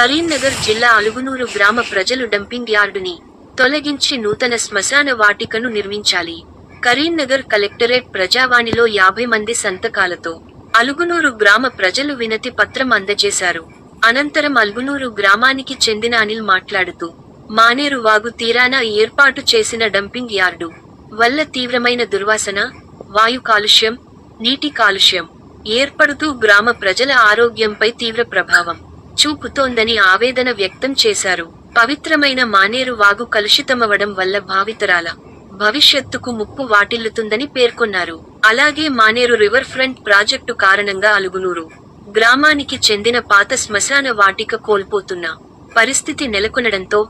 కరీంనగర్ జిల్లా అలుగునూరు గ్రామ ప్రజలు డంపింగ్ యార్డుని తొలగించి నూతన శ్మశాన వాటికను నిర్మించాలి. కరీంనగర్ కలెక్టరేట్ ప్రజావాణిలో 50 మంది సంతకాలతో అలుగునూరు గ్రామ ప్రజలు వినతి పత్రం అందజేశారు. అనంతరం అలుగునూరు గ్రామానికి చెందిన అనిల్ మాట్లాడుతూ, మానేరు వాగు తీరాన ఏర్పాటు చేసిన డంపింగ్ యార్డు వల్ల తీవ్రమైన దుర్వాసన, వాయు కాలుష్యం, నీటి కాలుష్యం ఏర్పడుతూ గ్రామ ప్రజల ఆరోగ్యంపై తీవ్ర ప్రభావం చూపుతోందని ఆవేదన వ్యక్తం చేశారు. పవిత్రమైన మానేరు వాగు కలుషితమవడం వల్ల భావితరాల భవిష్యత్తుకు ముప్పు వాటిల్లుతుందని పేర్కొన్నారు. అలాగే మానేరు రివర్ ఫ్రంట్ ప్రాజెక్టు కారణంగా అలుగునూరు గ్రామానికి చెందిన పాత శ్మశాన వాటిక కోల్పోతున్న పరిస్థితి నెలకొనడంతో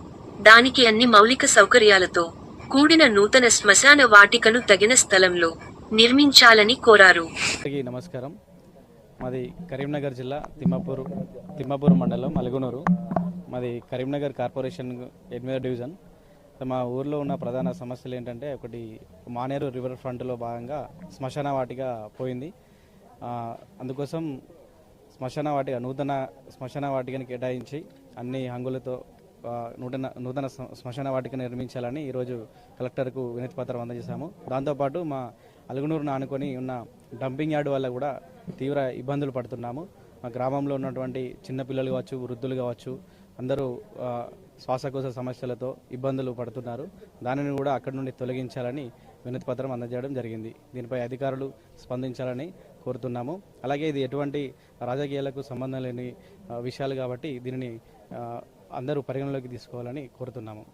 దానికి అన్ని మౌలిక సౌకర్యాలతో కూడిన నూతన శ్మశాన వాటికను తగిన స్థలంలో నిర్మించాలని కోరారు. నమస్కారం. మాది కరీంనగర్ జిల్లా తిమ్మాపూర్ మండలం అలుగునూరు. మాది కరీంనగర్ కార్పొరేషన్ 8వ డివిజన్. మా ఊర్లో ఉన్న ప్రధాన సమస్యలు ఏంటంటే, ఒకటి మానేరు రివర్ ఫ్రంట్లో భాగంగా శ్మశాన వాటిక పోయింది. అందుకోసం నూతన శ్మశాన వాటికని కేటాయించి అన్ని హంగులతో నూతన శ్మశాన వాటికను నిర్మించాలని ఈరోజు కలెక్టర్కు వినతి పత్రం అందజేశాము. దాంతోపాటు మా అలుగునూరును ఆనుకొని ఉన్న డంపింగ్ యార్డు వల్ల కూడా తీవ్ర ఇబ్బందులు పడుతున్నాము. మా గ్రామంలో ఉన్నటువంటి చిన్నపిల్లలు కావచ్చు, వృద్ధులు కావచ్చు, అందరూ శ్వాసకోశ సమస్యలతో ఇబ్బందులు పడుతున్నారు. దానిని కూడా అక్కడి నుండి తొలగించాలని వినతి పత్రం అందజేయడం జరిగింది. దీనిపై అధికారులు స్పందించాలని కోరుతున్నాము. అలాగే ఇది ఎటువంటి రాజకీయాలకు సంబంధం లేని విషయాలు కాబట్టి దీనిని అందరూ పరిగణలోకి తీసుకోవాలని కోరుతున్నాము.